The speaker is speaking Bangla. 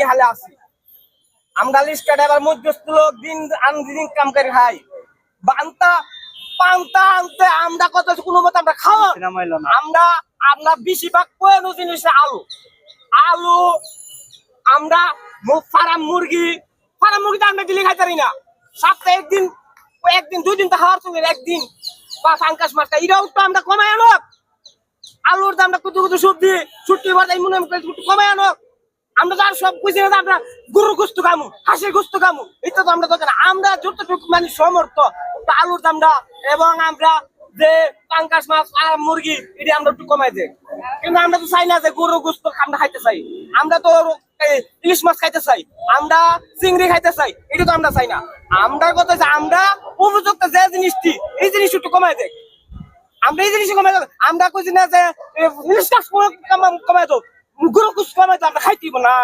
হালে আছি। আমরা লিস্ট এবার মধ্যস্থ লোক দিন দিন কাম করে খাই। বান্তা পান্তা আনতে আমরা কত কোনো মতো আমরা খাওয়া আমরা বেশিরভাগ প্রয়োজন জিনিস আলু আমরা ফার্ম মুরগি তো আমরা দিলে খাইতে পারি না। সপ্তাহে একদিন 2 দিন তো খাওয়ার সঙ্গে একদিন বা ফাঙ্কাস মাছটা এটাও তো আমরা কমাই আনো। আলুর দামটা কত সবজি ছুটি বাজাই মনে কমাই আনো। আমরা তো আর সব বুঝি না আমরা গরুর গোস্ত খামু হাঁসের গোস্ত খামু এটা তো আমরা দরকার। আমরা যতটুকু মানে সমর্থ আলুর দামটা এবং আমরা যে পাঙ্কাশ মাছ মুরগি এটা আমরা একটু কমাই দেয়। কিন্তু আমরা তো চাই না যে গরুর গোস্ত আমরা খাইতে চাই। আমরা তো ইলিশ মাছ খাইতে চাই, আমরা চিংড়ি খাইতে চাই, এটা তো আমরা চাই না। আমরা কথা আমরা উপযুক্ত যে জিনিসটি এই জিনিস একটু কমাই দেয়। আমরা এই জিনিস কমাই দেব। আমরা কইছি না যে ইলিশ মাছ কমাই দেব, গরুর গোস্ত কমাই দেব, আমরা খাইতেইব না।